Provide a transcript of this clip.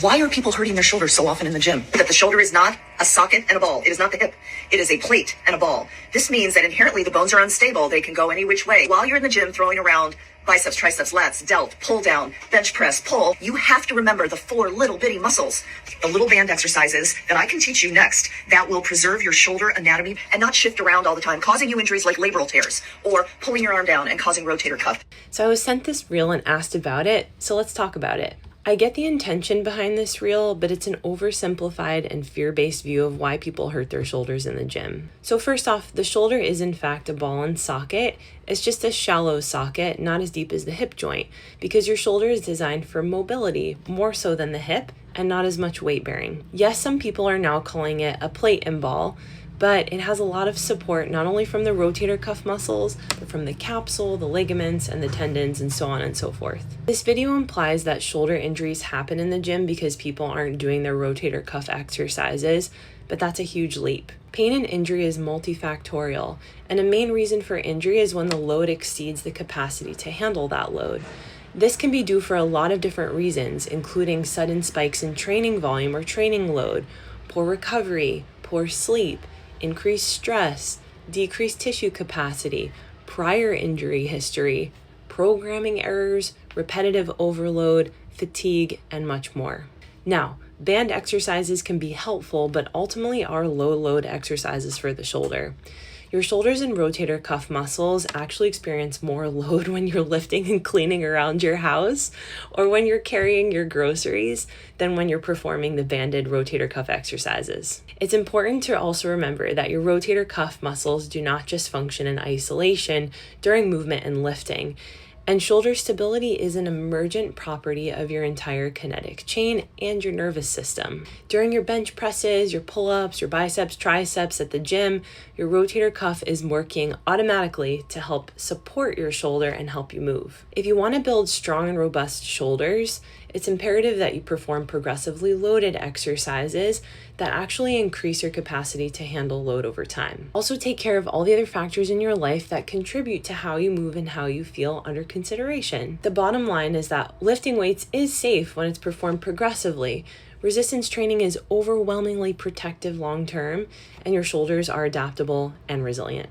Why are people hurting their shoulders so often in the gym? That the shoulder is not a socket and a ball. It is not the hip. It is a plate and a ball. This means that inherently the bones are unstable. They can go any which way. While you're in the gym throwing around biceps, triceps, lats, delt, pull down, bench press, pull, you have to remember the 4 little bitty muscles, the little band exercises that I can teach you next that will preserve your shoulder anatomy and not shift around all the time, causing you injuries like labral tears or pulling your arm down and causing rotator cuff. So I was sent this reel and asked about it, so let's talk about it. I get the intention behind this reel, but it's an oversimplified and fear-based view of why people hurt their shoulders in the gym. So first off, the shoulder is in fact a ball and socket. It's just a shallow socket, not as deep as the hip joint, because your shoulder is designed for mobility more so than the hip and not as much weight bearing. Yes, some people are now calling it a plate and ball, but it has a lot of support not only from the rotator cuff muscles, but from the capsule, the ligaments, and the tendons, and so on and so forth. This video implies that shoulder injuries happen in the gym because people aren't doing their rotator cuff exercises, but that's a huge leap. Pain and injury is multifactorial, and a main reason for injury is when the load exceeds the capacity to handle that load. This can be due for a lot of different reasons, including sudden spikes in training volume or training load, poor recovery, poor sleep, increased stress, decreased tissue capacity, prior injury history, programming errors, repetitive overload, fatigue, and much more. Now, band exercises can be helpful, but ultimately are low load exercises for the shoulder. Your shoulders and rotator cuff muscles actually experience more load when you're lifting and cleaning around your house or when you're carrying your groceries than when you're performing the banded rotator cuff exercises. It's important to also remember that your rotator cuff muscles do not just function in isolation during movement and lifting. And shoulder stability is an emergent property of your entire kinetic chain and your nervous system. During your bench presses, your pull-ups, your biceps, triceps at the gym, your rotator cuff is working automatically to help support your shoulder and help you move. If you want to build strong and robust shoulders, it's imperative that you perform progressively loaded exercises that actually increase your capacity to handle load over time. Also, take care of all the other factors in your life that contribute to how you move and how you feel under consideration. The bottom line is that lifting weights is safe when it's performed progressively. Resistance training is overwhelmingly protective long term, and your shoulders are adaptable and resilient.